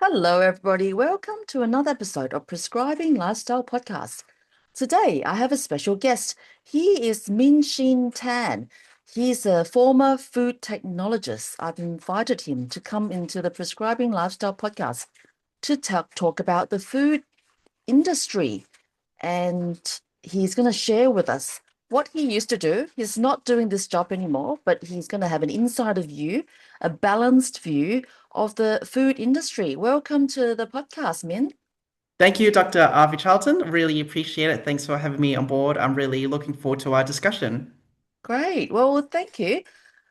Hello, everybody. Welcome to another episode of Prescribing Lifestyle Podcast. Today, I have a special guest. He is Min Sheen Tan. He's a former food technologist. I've invited him to come into the Prescribing Lifestyle Podcast to talk about the food industry. And he's going to share with us what he used to do. He's not doing this job anymore, but he's going to have an insider view, a balanced view of the food industry. Welcome to the podcast, Min. Thank you, Dr. Avi Charlton. Really appreciate it. Thanks for having me on board. I'm really looking forward to our discussion. Great. Well, thank you.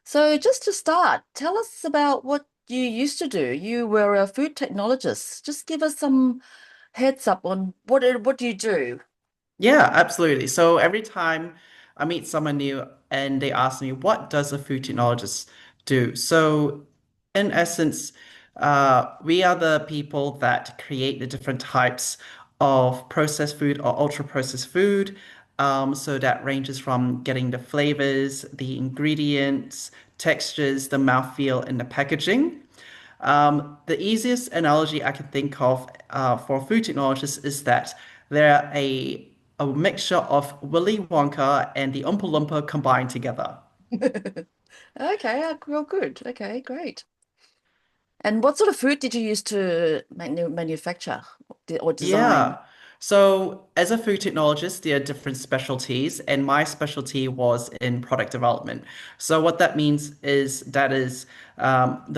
So, just to start, tell us about what you used to do. You were a food technologist. Just give us some heads up on what do you do? Yeah, absolutely. So every time I meet someone new and they ask me, what does a food technologist do? So in essence, we are the people that create the different types of processed food or ultra processed food. So that ranges from getting the flavors, the ingredients, textures, the mouthfeel, and the packaging. The easiest analogy I can think of for food technologists is that they're a mixture of Willy Wonka and the Oompa Loompa combined together. Okay, well, good. Okay, great. And what sort of food did you use to manufacture or design? Yeah. So as a food technologist, there are different specialties, and my specialty was in product development. So what that means is the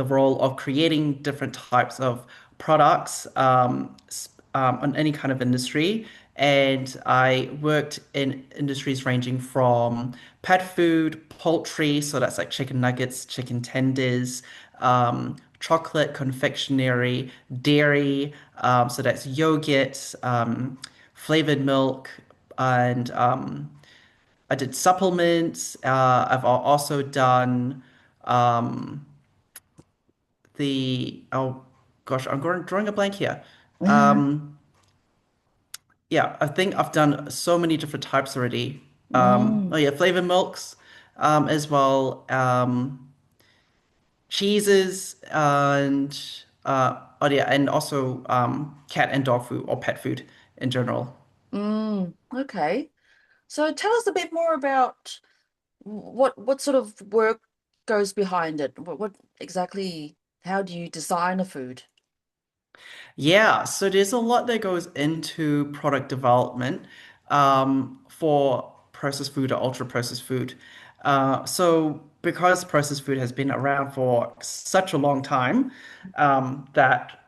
role of creating different types of products on any kind of industry. And I worked in industries ranging from pet food, poultry, so that's like chicken nuggets, chicken tenders, chocolate, confectionery, dairy, so that's yogurt, flavored milk, and I did supplements. I've also done um, oh gosh, drawing a blank here. Um, yeah, I think I've done so many different types already. Oh Mm, yeah, flavored milks as well. Cheeses and oh yeah, and also cat and dog food or pet food in general. okay. So tell us a bit more about what sort of work goes behind it. What exactly, how do you design a food? Yeah, so there's a lot that goes into product development for processed food or ultra processed food. So because processed food has been around for such a long time, that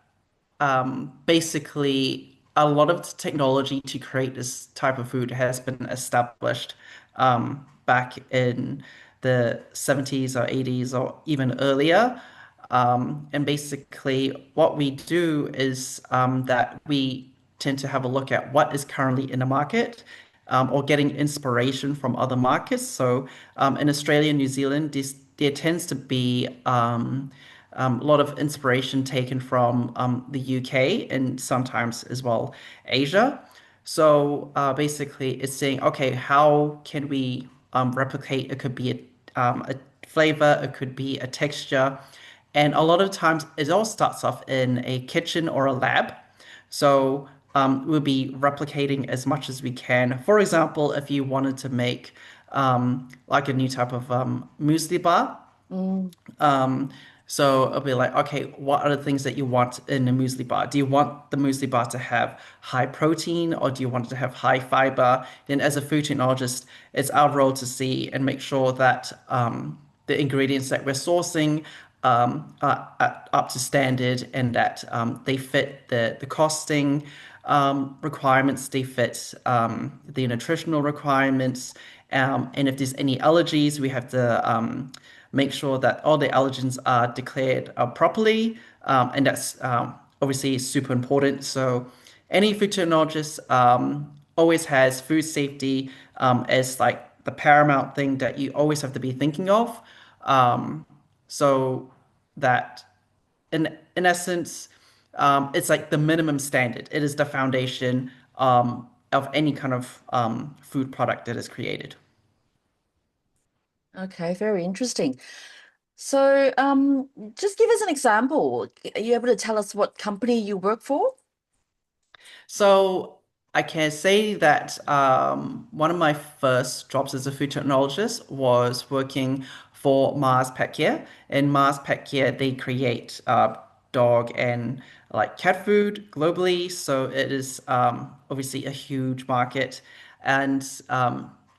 basically a lot of the technology to create this type of food has been established back in the 70s or 80s or even earlier. And basically, what we do is that we tend to have a look at what is currently in the market or getting inspiration from other markets. So in Australia and New Zealand, there tends to be a lot of inspiration taken from the UK and sometimes as well Asia. So basically, it's saying, okay, how can we replicate? It could be a flavor, it could be a texture. And a lot of times, it all starts off in a kitchen or a lab. So we'll be replicating as much as we can. For example, if you wanted to make like a new type of muesli bar, Mm, um, so it'll be like, okay, what are the things that you want in a muesli bar? Do you want the muesli bar to have high protein or do you want it to have high fiber? Then as a food technologist, it's our role to see and make sure that the ingredients that we're sourcing are up to standard and that they fit the costing requirements, they fit the nutritional requirements. And if there's any allergies, we have to make sure that all the allergens are declared properly, and that's obviously super important. So, any food technologist always has food safety as like the paramount thing that you always have to be thinking of, so that in essence, it's like the minimum standard. It is the foundation of any kind of food product that is created. okay, very interesting. So, just give us an example. Are you able to tell us what company you work for? So I can say that one of my first jobs as a food technologist was working for Mars Pet Care. In Mars Pet Care, they create dog and like cat food globally. So it is obviously a huge market. And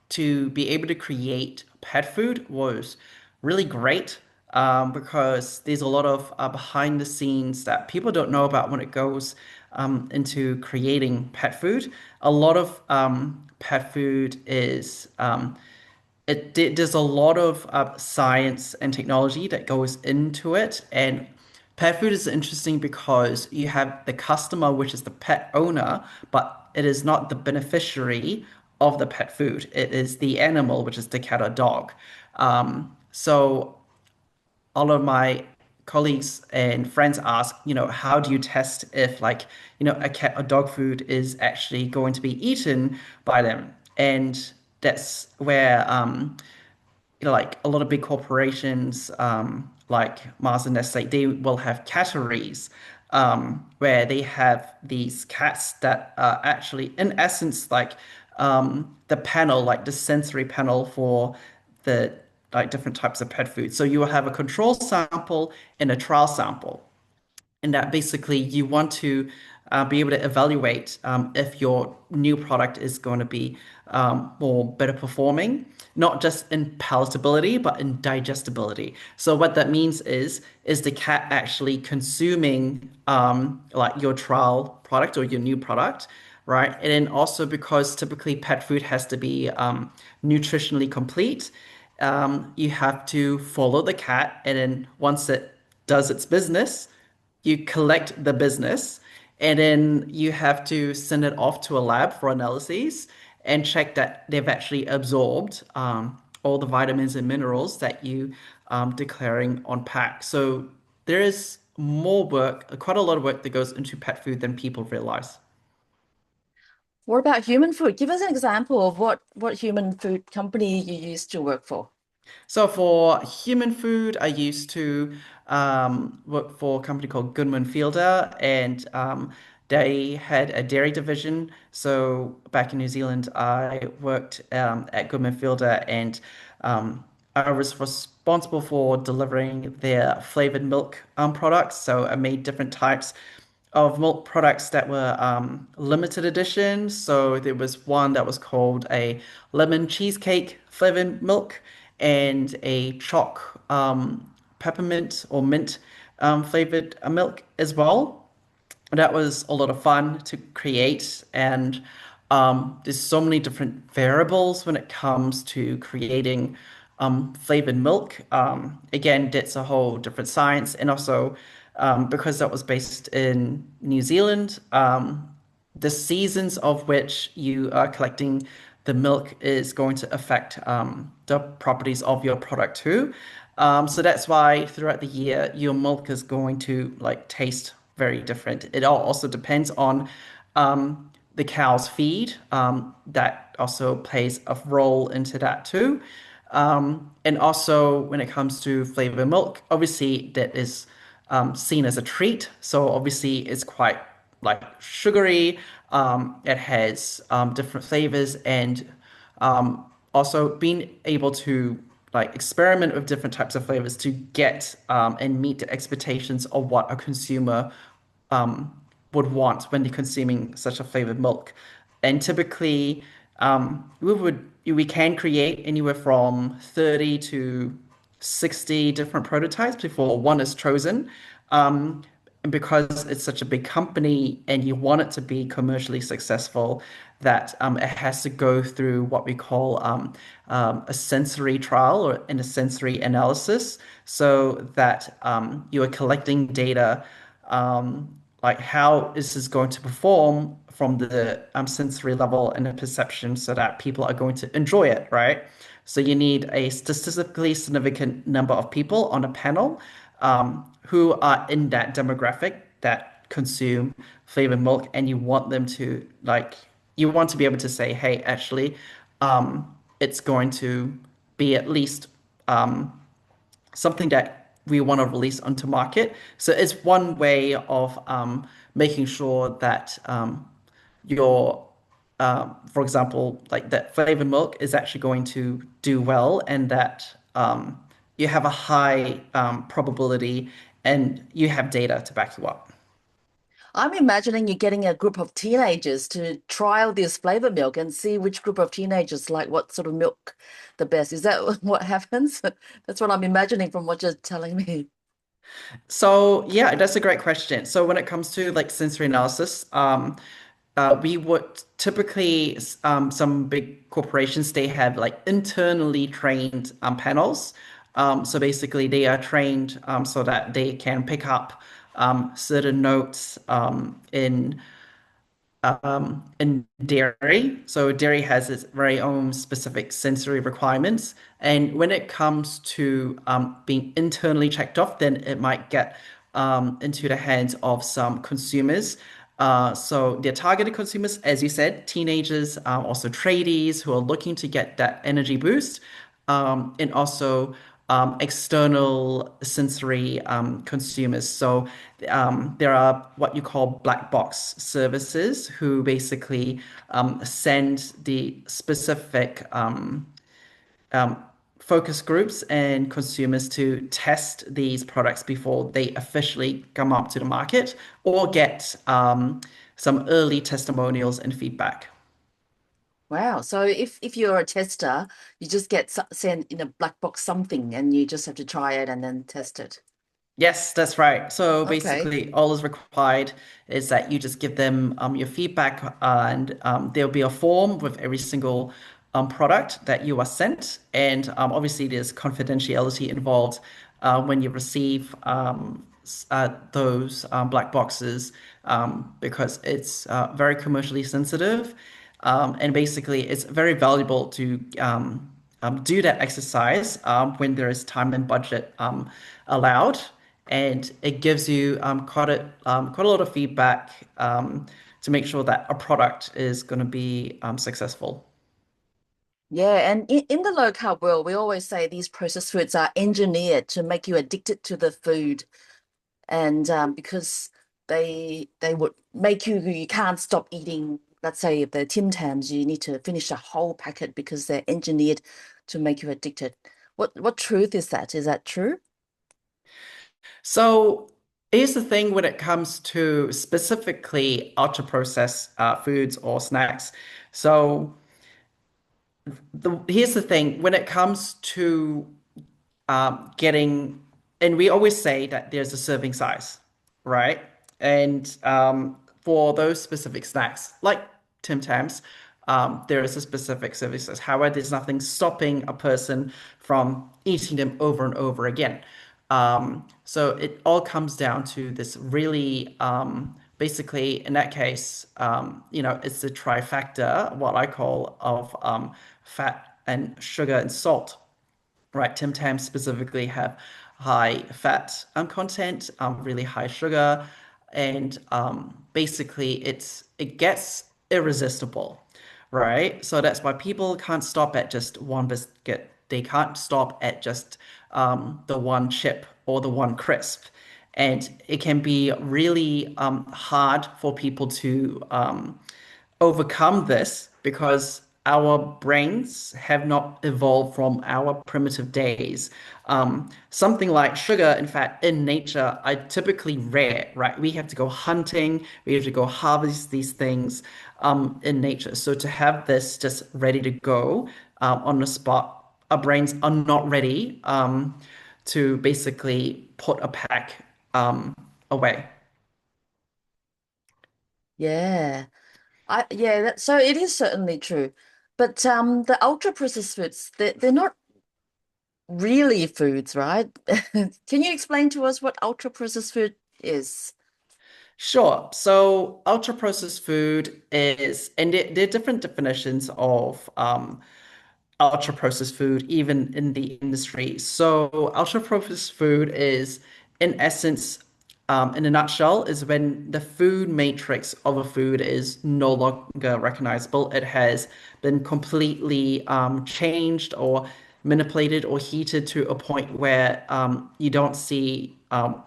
to be able to create pet food was really great because there's a lot of behind the scenes that people don't know about when it goes into creating pet food. A lot of pet food is there's a lot of science and technology that goes into it, and pet food is interesting because you have the customer, which is the pet owner, but it is not the beneficiary of the pet food. It is the animal, which is the cat or dog. So all of my colleagues and friends ask, how do you test if like, a cat or dog food is actually going to be eaten by them? And that's where like a lot of big corporations, like Mars and Nestle, they will have catteries, where they have these cats that are actually, in essence, like the panel, like the sensory panel for the like different types of pet food. So you will have a control sample and a trial sample, and that basically you want to be able to evaluate if your new product is going to be more better performing, not just in palatability, but in digestibility. So what that means is the cat actually consuming like your trial product or your new product, right? And then also because typically pet food has to be nutritionally complete, you have to follow the cat, and then once it does its business, you collect the business, and then you have to send it off to a lab for analyses and check that they've actually absorbed all the vitamins and minerals that you declaring on pack. So there is more work, quite a lot of work that goes into pet food than people realize. What about human food? Give us an example of what human food company you used to work for. So for human food, I used to work for a company called Goodman Fielder, and they had a dairy division. So back in New Zealand, I worked at Goodman Fielder, and I was responsible for delivering their flavored milk products. So I made different types of milk products that were limited edition. So there was one that was called a lemon cheesecake flavored milk and a chalk peppermint or mint flavored milk as well. That was a lot of fun to create, and there's so many different variables when it comes to creating flavored milk. Again, that's a whole different science, and also because that was based in New Zealand, the seasons of which you are collecting the milk is going to affect the properties of your product too. So that's why throughout the year, your milk is going to like taste very different. It all also depends on the cow's feed. That also plays a role into that too. And also when it comes to flavor milk, obviously that is seen as a treat. So obviously it's quite like sugary. It has different flavors, and also being able to like experiment with different types of flavors to get and meet the expectations of what a consumer would want when they're consuming such a flavored milk. And typically, we can create anywhere from 30 to 60 different prototypes before one is chosen. And because it's such a big company and you want it to be commercially successful, that it has to go through what we call a sensory trial or in a sensory analysis, so that you are collecting data, like how is this going to perform from the sensory level and the perception so that people are going to enjoy it, right? So you need a statistically significant number of people on a panel who are in that demographic that consume flavored milk, and you want them to like, you want to be able to say, hey, actually, it's going to be at least something that we want to release onto market. So it's one way of making sure that your, for example, like that flavored milk is actually going to do well, and that you have a high probability and you have data to back you up. I'm imagining you're getting a group of teenagers to trial this flavor milk and see which group of teenagers like what sort of milk the best. Is that what happens? That's what I'm imagining from what you're telling me. So yeah, that's a great question. So when it comes to like sensory analysis, we would typically some big corporations they have like internally trained panels. So basically, they are trained so that they can pick up certain notes in dairy. So dairy has its very own specific sensory requirements. And when it comes to being internally checked off, then it might get into the hands of some consumers. So they're targeted consumers, as you said, teenagers, also tradies who are looking to get that energy boost, and also external sensory consumers. So there are what you call black box services who basically send the specific um, focus groups and consumers to test these products before they officially come up to the market or get some early testimonials and feedback. Wow. So if you're a tester, you just get sent in a black box something and you just have to try it and then test it. Yes, that's right. So Okay. basically, all is required is that you just give them your feedback, and there'll be a form with every single product that you are sent. And obviously, there's confidentiality involved when you receive those black boxes because it's very commercially sensitive. And basically, it's very valuable to do that exercise when there is time and budget allowed, and it gives you quite a lot of feedback to make sure that a product is going to be successful. Yeah, and in the low carb world, we always say these processed foods are engineered to make you addicted to the food, and because they would make you can't stop eating. Let's say if they're Tim Tams, you need to finish a whole packet because they're engineered to make you addicted. What truth is that? Is that true? So here's the thing when it comes to specifically ultra processed foods or snacks. So here's the thing when it comes to getting, and we always say that there's a serving size, right? And for those specific snacks, like Tim Tams, there is a specific serving size. However, there's nothing stopping a person from eating them over and over again. So it all comes down to this really, basically, in that case, it's the trifecta, what I call, of fat and sugar and salt, right? Tim Tam specifically have high fat content, really high sugar, and basically it gets irresistible, right? So that's why people can't stop at just one biscuit. They can't stop at just the one chip or the one crisp. And it can be really hard for people to overcome this because our brains have not evolved from our primitive days. Something like sugar, in fact, in nature, are typically rare, right? We have to go hunting, we have to go harvest these things in nature. So to have this just ready to go on the spot, our brains are not ready to basically put a pack away. Yeah. Yeah, so it is certainly true. But the ultra processed foods, they're not really foods, right? Can you explain to us what ultra processed food is? Sure. So ultra processed food is, and there are different definitions of ultra processed food, even in the industry. So ultra processed food is, in essence, in a nutshell, is when the food matrix of a food is no longer recognizable. It has been completely changed, or manipulated or heated to a point where you don't see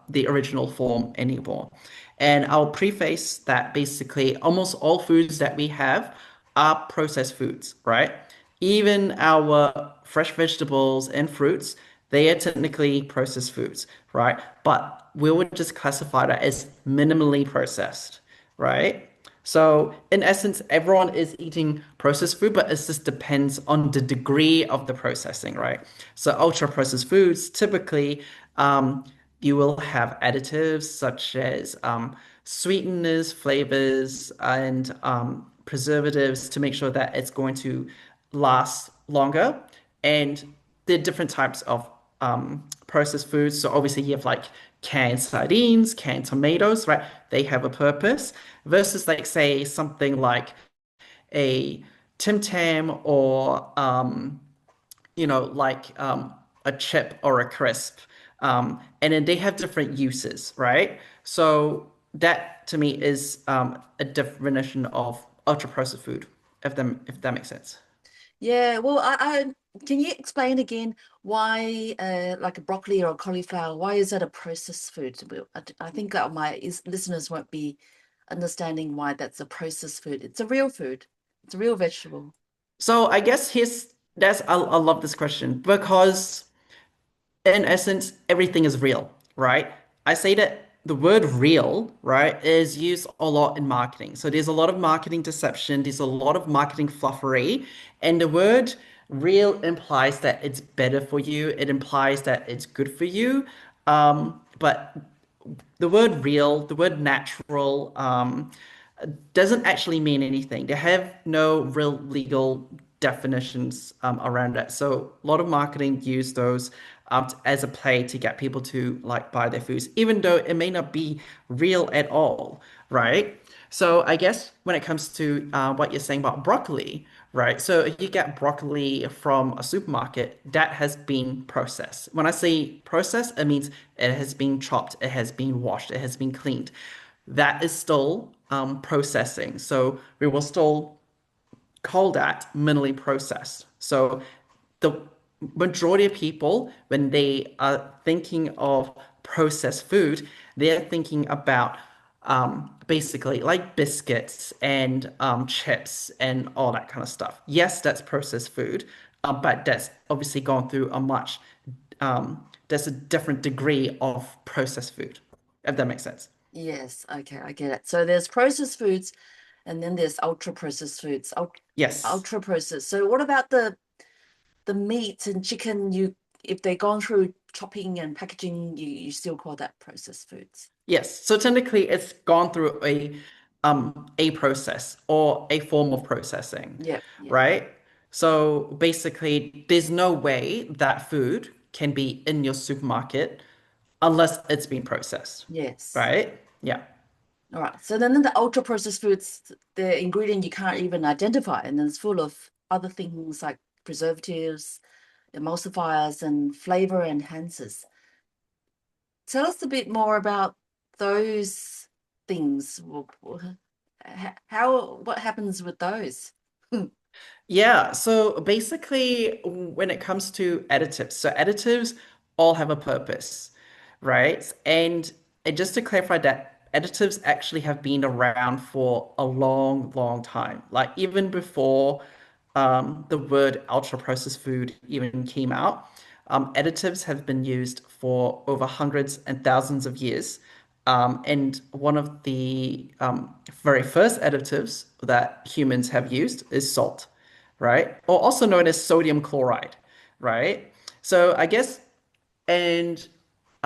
the original form anymore. And I'll preface that basically almost all foods that we have are processed foods, right? Even our fresh vegetables and fruits, they are technically processed foods, right? But we would just classify that as minimally processed, right? So in essence, everyone is eating processed food, but it just depends on the degree of the processing, right? So ultra processed foods, typically, um, you will have additives such as sweeteners, flavors, and preservatives to make sure that it's going to last longer. And there are different types of processed foods. So obviously you have like canned sardines, canned tomatoes, right? They have a purpose versus like say something like a Tim Tam or a chip or a crisp. And then they have different uses, right? So that to me is a definition of ultra processed food, if that makes sense. Yeah, well, can you explain again why, like a broccoli or a cauliflower, why is that a processed food? I think listeners won't be understanding why that's a processed food. It's a real food. It's a real vegetable. So I guess here's that's I love this question because in essence, everything is real, right? I say that the word real, right, is used a lot in marketing. So there's a lot of marketing deception, there's a lot of marketing fluffery, and the word real implies that it's better for you, it implies that it's good for you. But the word real, the word natural, doesn't actually mean anything. They have no real legal definitions around it. So a lot of marketing use those as a play to get people to like buy their foods, even though it may not be real at all, right? So I guess when it comes to what you're saying about broccoli, right? So if you get broccoli from a supermarket, that has been processed. When I say processed, it means it has been chopped, it has been washed, it has been cleaned. That is still processing. So we will still call that minimally processed. So the majority of people, when they are thinking of processed food, they're thinking about basically like biscuits and chips and all that kind of stuff. Yes, that's processed food, but that's obviously gone through there's a different degree of processed food, if that makes sense. Yes, okay, I get it. So there's processed foods and then there's ultra processed foods. Yes. Ultra processed. So what about the meat and chicken, if they've gone through chopping and packaging, you still call that processed foods. Yes. So technically it's gone through a process or a form of processing, Yep, yep. right? So basically there's no way that food can be in your supermarket unless it's been processed, Yes. right? Yeah. All right. So then the ultra processed foods, the ingredient you can't even identify, and then it's full of other things like preservatives, emulsifiers, and flavor enhancers. Tell us a bit more about those things. What happens with those? Yeah, so basically, when it comes to additives, so additives all have a purpose, right? And just to clarify that additives actually have been around for a long, long time. Like even before the word ultra processed food even came out, additives have been used for over hundreds and thousands of years. And one of the very first additives that humans have used is salt, right? Or also known as sodium chloride, right? So I guess, and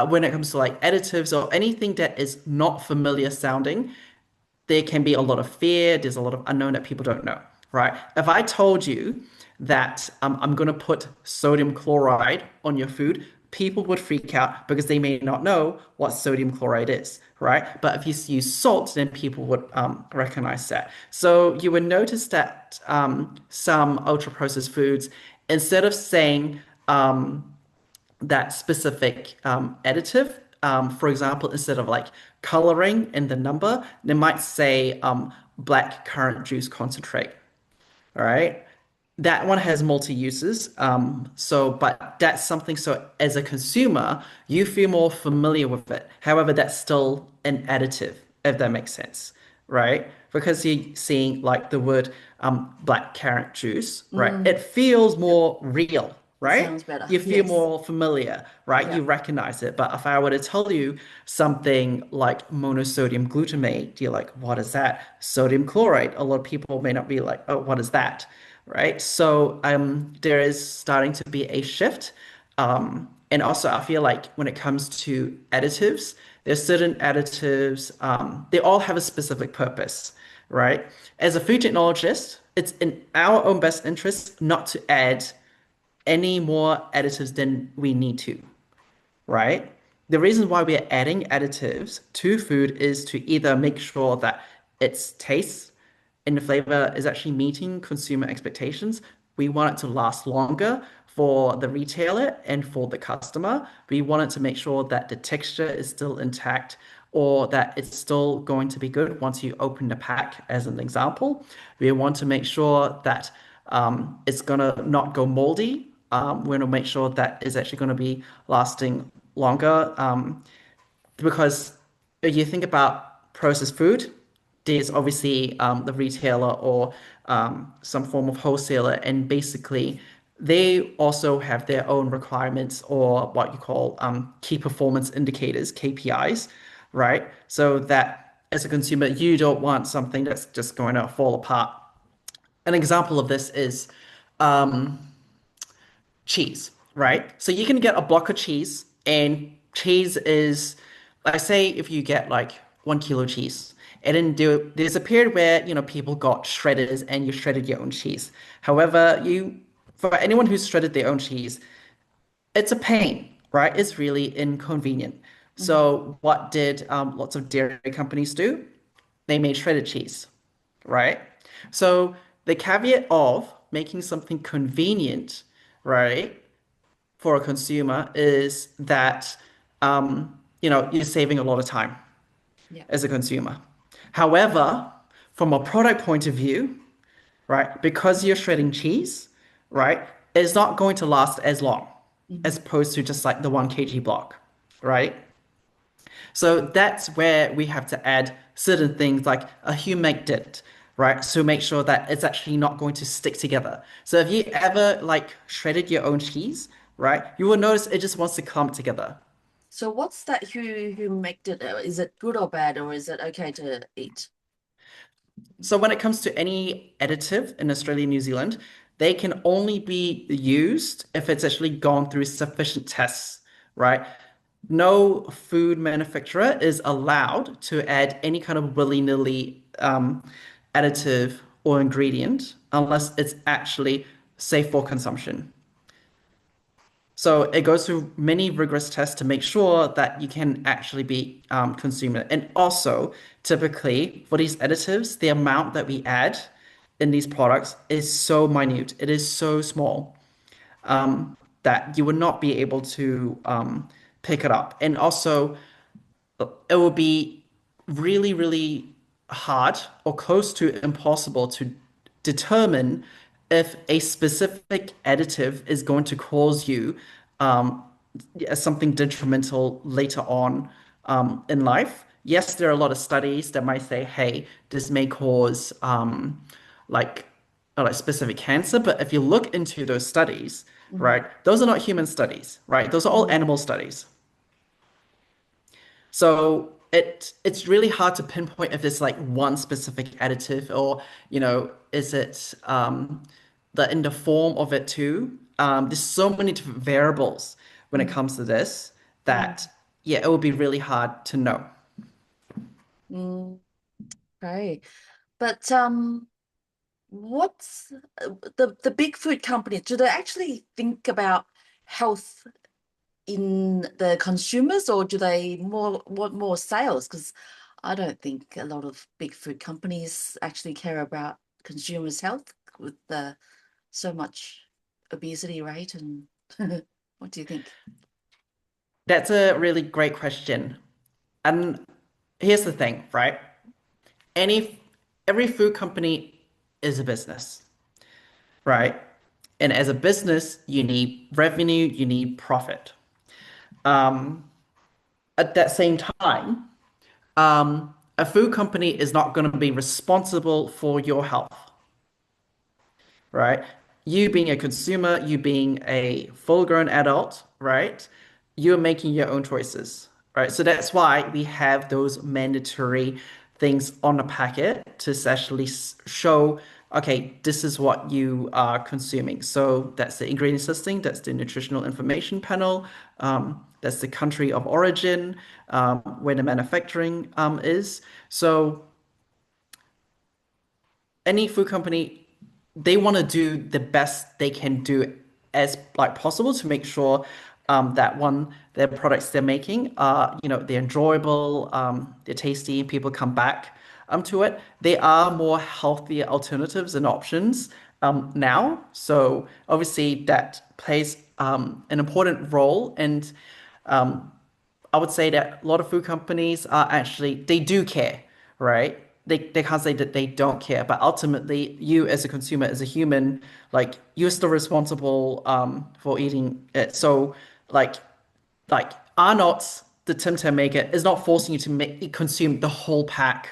when it comes to like additives or anything that is not familiar sounding, there can be a lot of fear. There's a lot of unknown that people don't know, right? If I told you that I'm going to put sodium chloride on your food, people would freak out because they may not know what sodium chloride is, right? But if you use salt, then people would recognize that. So you would notice that some ultra processed foods, instead of saying that specific additive. For example, instead of like coloring in the number, they might say black currant juice concentrate. All right. that one has multi uses. But that's something. So as a consumer, you feel more familiar with it. However, that's still an additive, if that makes sense, right? Because you're seeing like the word black carrot juice, right? Mm, It feels yep. more real, It right? sounds better. You feel Yes. more familiar, right? Yeah. You recognize it. But if I were to tell you something like monosodium glutamate, you're like, what is that? Sodium chloride. A lot of people may not be like, oh, what is that? Right? So there is starting to be a shift. And also, I feel like when it comes to additives, there's certain additives, they all have a specific purpose, right? As a food technologist, it's in our own best interest not to add any more additives than we need to, right? The reason why we're adding additives to food is to either make sure that its taste and the flavor is actually meeting consumer expectations. We want it to last longer for the retailer and for the customer. We want it to make sure that the texture is still intact or that it's still going to be good once you open the pack, as an example. We want to make sure that it's gonna not go moldy. We're gonna make sure that it's actually gonna be lasting longer. Because if you think about processed food, there's obviously the retailer or some form of wholesaler, and basically they also have their own requirements or what you call key performance indicators, KPIs, right? So that as a consumer, you don't want something that's just going to fall apart. An example of this is cheese, right? So you can get a block of cheese, and cheese is, I say, if you get like 1 kilo cheese, and then there's a period where people got shredders and you shredded your own cheese. However, for anyone who's shredded their own cheese, it's a pain, right? It's really inconvenient. Hmm. So what did lots of dairy companies do? They made shredded cheese, right? So the caveat of making something convenient, right, for a consumer is that you're saving a lot of time Yeah. as a consumer. However, from a product point of view, right, because you're shredding cheese, right, it's not going to last as long Hmm. as opposed to just like the 1 kg block, right? So that's where we have to add certain things like a humectant, right? So make sure that it's actually not going to stick together. So if you ever like shredded your own cheese, right, you will notice it just wants to clump together. So what's that who make it? Is it good or bad, or is it okay to eat? So when it comes to any additive in Australia and New Zealand, they can only be used if it's actually gone through sufficient tests, right? No food manufacturer is allowed to add any kind of willy-nilly additive or ingredient unless it's actually safe for consumption. So it goes through many rigorous tests to make sure that you can actually be consuming it. And also, typically for these additives, the amount that we add in these products is so minute. It is so small that you would not be able to pick it up. And also, it will be really, really hard or close to impossible to determine if a specific additive is going to cause you um, something detrimental later on in life. Yes, there are a lot of studies that might say, hey, this may cause like like specific cancer, but if you look into those studies, Hmm. right, those are not human studies, right? Those are all Hmm. animal studies. So it's really hard to pinpoint if it's like one specific additive or, is it in the form of it too? There's so many different variables when it Hmm. comes to this that Hmm. yeah, it would be really hard to know. Mm, okay. But what's the big food companies? Do they actually think about health in the consumers, or do they more want more sales? Because I don't think a lot of big food companies actually care about consumers' health with so much obesity rate and what do you think? That's a really great question. And here's the thing, right? Any every food company is a business, right? And as a business, you need revenue, you need profit. Um, at that same time, a food company is not going to be responsible for your health, right? You being a consumer, you being a full-grown adult, right? You're making your own choices, right? So that's why we have those mandatory things on the packet to actually show, okay, this is what you are consuming. So that's the ingredients listing, that's the nutritional information panel, that's the country of origin, where the manufacturing is. So any food company, they want to do the best they can do as like possible to make sure that one, their products they're making are, they're enjoyable, they're tasty, people come back to it. They are more healthier alternatives and options now. So obviously that plays an important role. And I would say that a lot of food companies are actually, they do care, right? They can't say that they don't care, but ultimately, you as a consumer, as a human, like you're still responsible for eating it. So, like, Arnott's, the Tim Tam maker, is not forcing you to consume the whole pack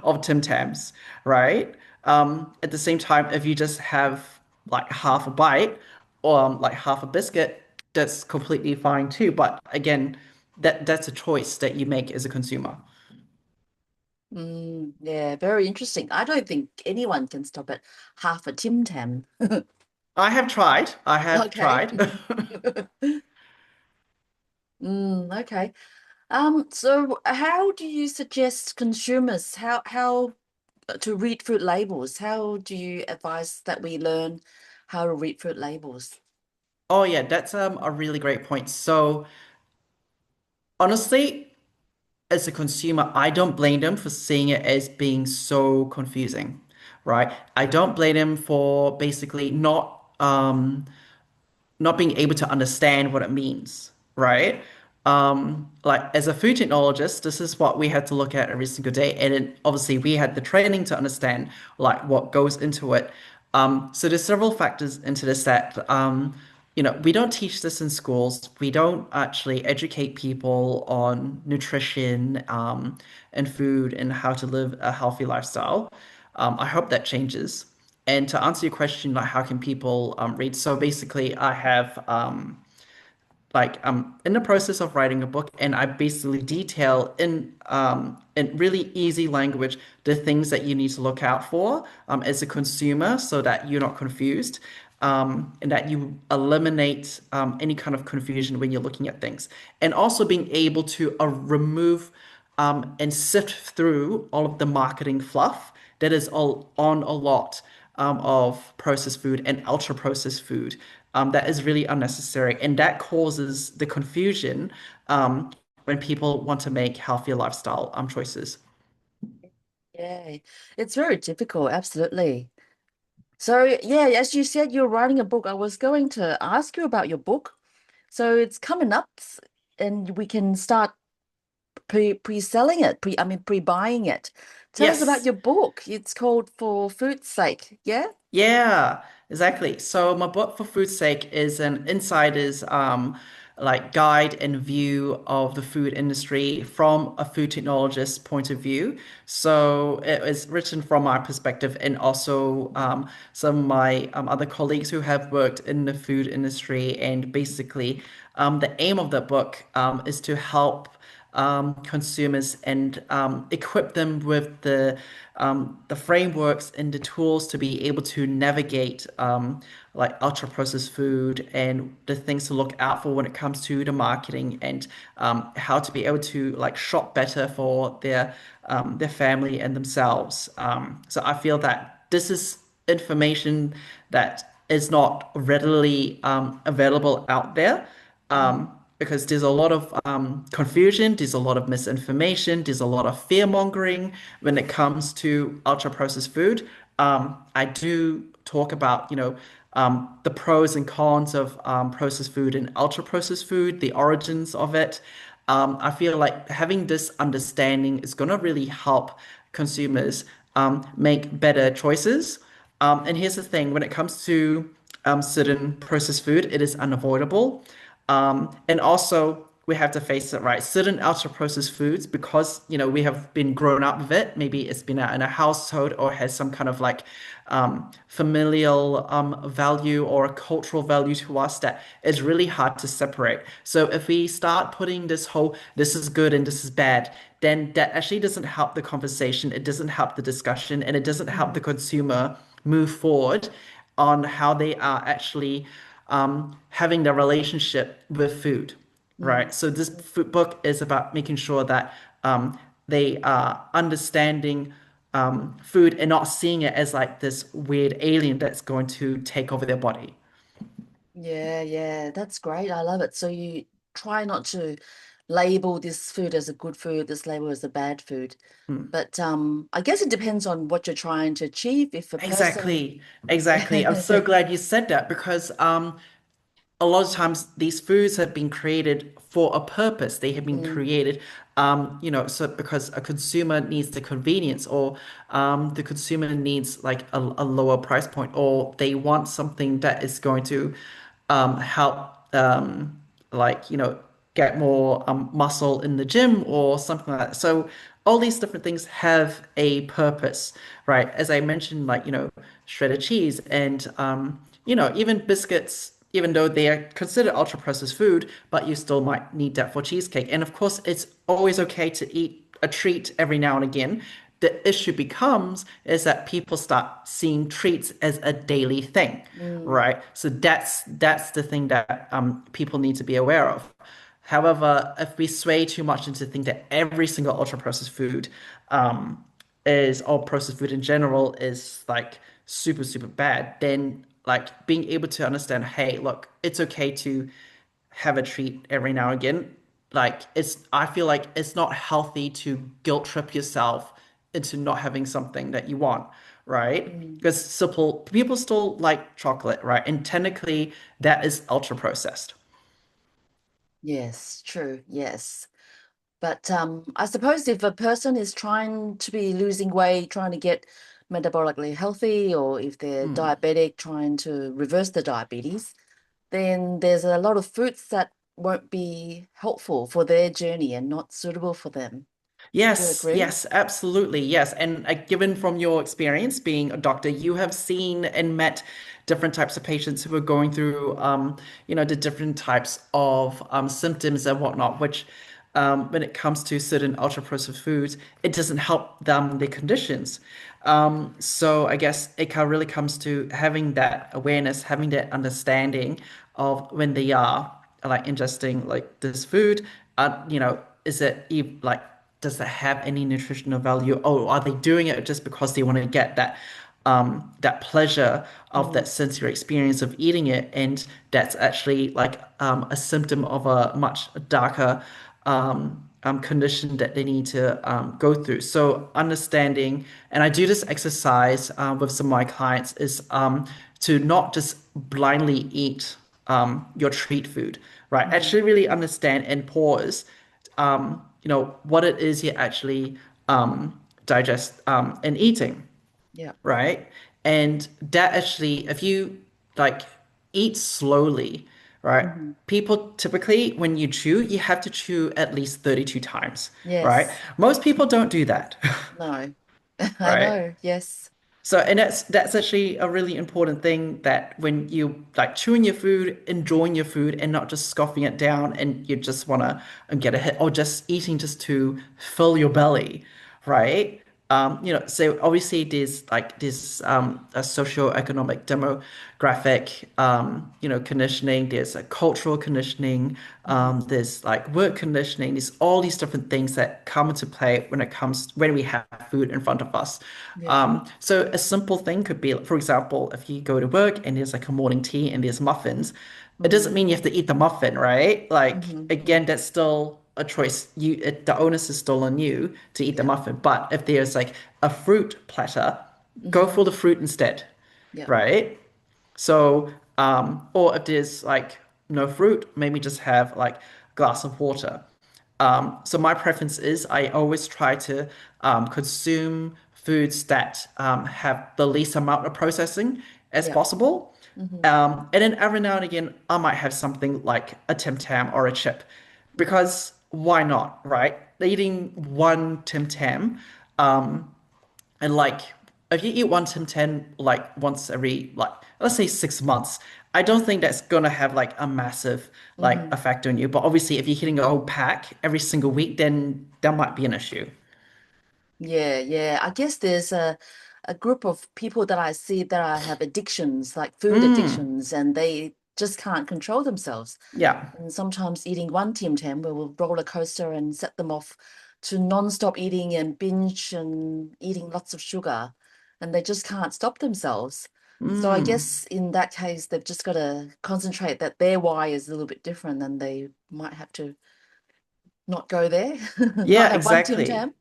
of Tim Tams, right? At the same time, if you just have like half a bite or like half a biscuit, that's completely fine too. But again, that's a choice that you make as a consumer. Yeah, very interesting. I don't think anyone can stop at half a Tim Tam. I have tried. I have Okay. tried. Okay. So how do you suggest consumers how to read fruit labels? How do you advise that we learn how to read fruit labels? Oh yeah, that's a really great point. So honestly, as a consumer, I don't blame them for seeing it as being so confusing, right? I don't blame them for basically not being able to understand what it means, right? Like as a food technologist, this is what we had to look at every single day, and then obviously we had the training to understand like what goes into it. So there's several factors into this that we don't teach this in schools. We don't actually educate people on nutrition and food and how to live a healthy lifestyle. I hope that changes. And to answer your question, like how can people read? So basically, I have like I'm in the process of writing a book, and I basically detail in really easy language the things that you need to look out for as a consumer, so that you're not confused. And that you eliminate any kind of confusion when you're looking at things, and also being able to remove and sift through all of the marketing fluff that is all on a lot of processed food and ultra processed food that is really unnecessary. And that causes the confusion when people want to make healthier lifestyle choices. Yeah, it's very difficult, absolutely. So yeah, as you said, you're writing a book. I was going to ask you about your book. So it's coming up and we can start pre-selling it, pre-buying it. Tell us about Yes. your book. It's called For Food's Sake. Yeah? Yeah, exactly. So my book for food's sake is an insider's like guide and view of the food industry from a food technologist point of view. So it was written from my perspective and also some of my other colleagues who have worked in the food industry. And basically, the aim of the book is to help consumers and equip them with the frameworks and the tools to be able to navigate like ultra processed food and the things to look out for when it comes to the marketing and how to be able to like shop better for their family and themselves. So I feel that this is information that is not readily available out there Mhm. because there's a lot of confusion, there's a lot of misinformation, there's a lot of fear mongering when it comes to ultra processed food. I do talk about, the pros and cons of processed food and ultra processed food, the origins of it. I feel like having this understanding is going to really help consumers make better choices. And here's the thing, when it comes to certain processed food. It is unavoidable. And also, we have to face it, right? Certain ultra processed foods, because we have been grown up with it. Maybe it's been in a household or has some kind of like familial value or a cultural value to us that is really hard to separate. So if we start putting this whole this is good and this is bad, then that actually doesn't help the conversation. It doesn't help the discussion, and it doesn't help the Mm, consumer move forward on how they are actually having their relationship with food, mm, right? So this mm. food book is about making sure that they are understanding food and not seeing it as like this weird alien that's going to take over their body. Yeah, yeah, that's great. I love it. So you try not to label this food as a good food, this label as a bad food. Hmm. But I guess it depends on what you're trying to achieve. If a person, Exactly, exactly. I'm so glad you said that because a lot of times these foods have been created for a purpose. They have been mm, created, so because a consumer needs the convenience, or the consumer needs like a lower price point, or they want something that is going to help, like, get more muscle in the gym or something like that. So all these different things have a purpose, right? As I mentioned, like, shredded cheese and, even biscuits, even though they are considered ultra processed food, but you still might need that for cheesecake. And of course, it's always okay to eat a treat every now and again. The issue becomes is that people start seeing treats as a daily thing, mm, right? So that's the thing that people need to be aware of. However, if we sway too much into think that every single ultra processed food is or processed food in general is like super, super bad, then like being able to understand, hey, look, it's okay to have a treat every now and again. Like I feel like it's not healthy to guilt trip yourself into not having something that you want, right? mm. Because simple people still like chocolate, right? And technically that is ultra processed. Yes, true. Yes. But I suppose if a person is trying to be losing weight, trying to get metabolically healthy, or if they're Hmm. diabetic, trying to reverse the diabetes, then there's a lot of foods that won't be helpful for their journey and not suitable for them. Would you Yes, agree? yes, absolutely. Yes. And given from your experience being a doctor, you have seen and met different types of patients who are going through, the different types of symptoms and whatnot, which, when it comes to certain ultra processed foods, it doesn't help them, their conditions. So I guess it really comes to having that awareness, having that understanding of when they are like ingesting like this food, is it like does that have any nutritional value? Or are they doing it just because they want to get that pleasure of Mm, that sensory experience of eating it? And that's actually like a symptom of a much darker condition that they need to go through. So understanding, and I do this exercise with some of my clients, is to not just blindly eat your treat food, right? mm, Actually really understand and pause what it is you actually digest and eating, yeah. right? And that actually, if you like eat slowly, right? Hmm. People typically, when you chew, you have to chew at least 32 times, right? Yes. Most people don't do that, No. I right? know. Yes. So, and that's actually a really important thing that when you like chewing your food, enjoying your food, and not just scoffing it down, and you just want to get a hit, or just eating just to fill your belly, right? So obviously there's a socio-economic demographic, conditioning. There's a cultural conditioning. Hmm. There's like work conditioning. There's all these different things that come into play when we have food in front of us. Yeah. So a simple thing could be, for example, if you go to work and there's like a morning tea and there's muffins, it doesn't Hmm. mean you have to eat the muffin, right? Like Hmm. again, that's still a choice. The onus is still on you to eat the Yeah. muffin. But if there's like a fruit platter, go Hmm. for the fruit instead, Yeah. right? So, or if there's like no fruit, maybe just have like a glass of water. So my preference is I always try to consume foods that have the least amount of processing as Yeah. possible. Hmm. And then every now and again, I might have something like a Tim Tam or a chip, Yeah. because why not, right? Eating one Tim Tam, um, and like if you eat one Tim Tam like once every like let's say 6 months, I don't think that's gonna have like a massive like Hmm. effect on you. But obviously, if you're hitting a whole pack every single week, then that might be an issue. Yeah, yeah. I guess there's a group of people that I see that I have addictions, like food Mm, addictions, and they just can't control themselves. yeah. And sometimes eating one Tim Tam will roller coaster and set them off to non-stop eating and binge and eating lots of sugar, and they just can't stop themselves. So I Mm, guess in that case, they've just got to concentrate that their why is a little bit different, and they might have to not go there, not yeah, have one Tim exactly. Tam.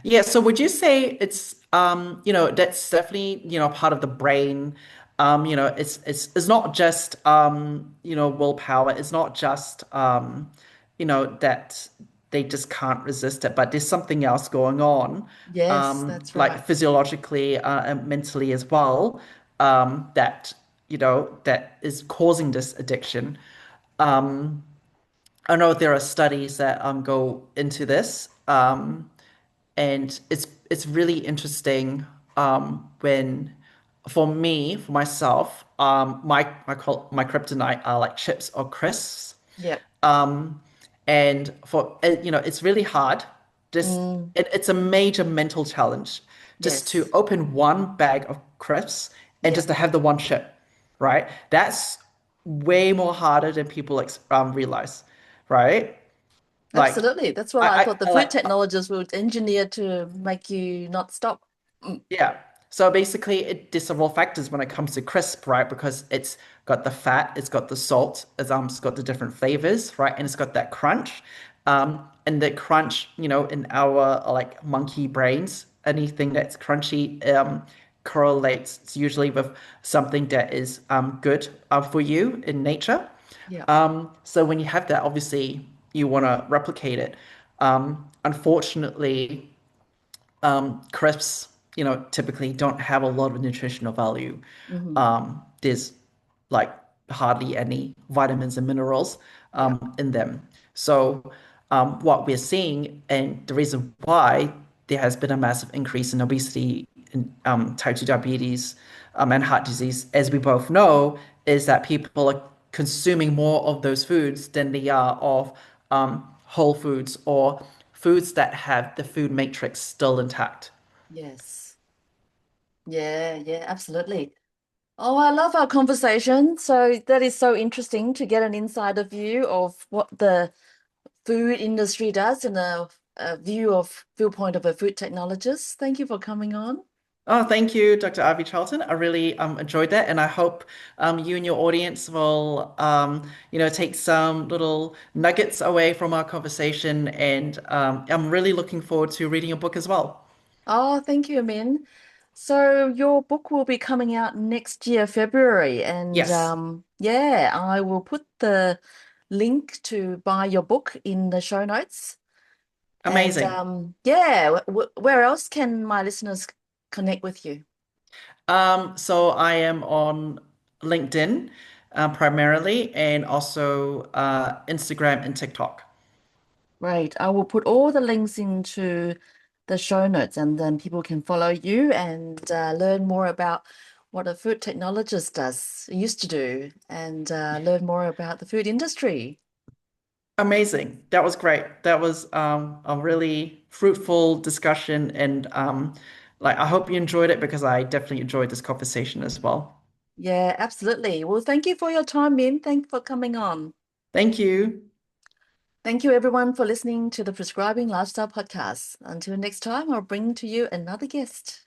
Yeah, so would you say it's that's definitely, part of the brain. It's not just willpower. It's not just that they just can't resist it, but there's something else going on, Yes, that's like right. physiologically and mentally as well, that that is causing this addiction. Um, I know there are studies that go into this. And it's really interesting when for myself, my kryptonite are like chips or crisps. Yep. um and it's really hard. Just Mm, it's a major mental challenge just to yes. open one bag of crisps and just Yep. to have the one chip, right? That's way more harder than people realize, right? Like Absolutely. That's what I I, thought the I food like technologists would engineer to make you not stop. Mm, Yeah. So basically, there's several factors when it comes to crisp, right? Because it's got the fat, it's got the salt, it's got the different flavors, right? And it's got that crunch. And the crunch, in our like monkey brains, anything that's crunchy correlates usually with something that is good for you in nature. yeah. So when you have that, obviously you want to replicate it. Unfortunately, crisps, typically don't have a lot of nutritional value. Hmm. There's like hardly any vitamins and minerals Yeah. in them. So, what we're seeing, and the reason why there has been a massive increase in obesity and type 2 diabetes and heart disease, as we both know, is that people are consuming more of those foods than they are of whole foods or foods that have the food matrix still intact. Yes. Yeah, yeah, absolutely. Oh, I love our conversation. So that is so interesting to get an insider view of what the food industry does and a viewpoint of a food technologist. Thank you for coming on. Oh, thank you, Dr. Ivy Charlton. I really enjoyed that, and I hope you and your audience will, take some little nuggets away from our conversation. And I'm really looking forward to reading your book as well. Oh, thank you, Min. So your book will be coming out next year, February, and Yes, yeah, I will put the link to buy your book in the show notes. And amazing. yeah, where else can my listeners connect with you? So I am on LinkedIn primarily, and also Instagram and TikTok. Right, I will put all the links into the show notes, and then people can follow you and learn more about what a food technologist used to do, and learn more about the food industry. Amazing. That was great. That was a really fruitful discussion, and like I hope you enjoyed it because I definitely enjoyed this conversation as well. Yeah, absolutely. Well, thank you for your time, Min. Thanks for coming on. Thank you. Thank you, everyone, for listening to the Prescribing Lifestyle podcast. Until next time, I'll bring to you another guest.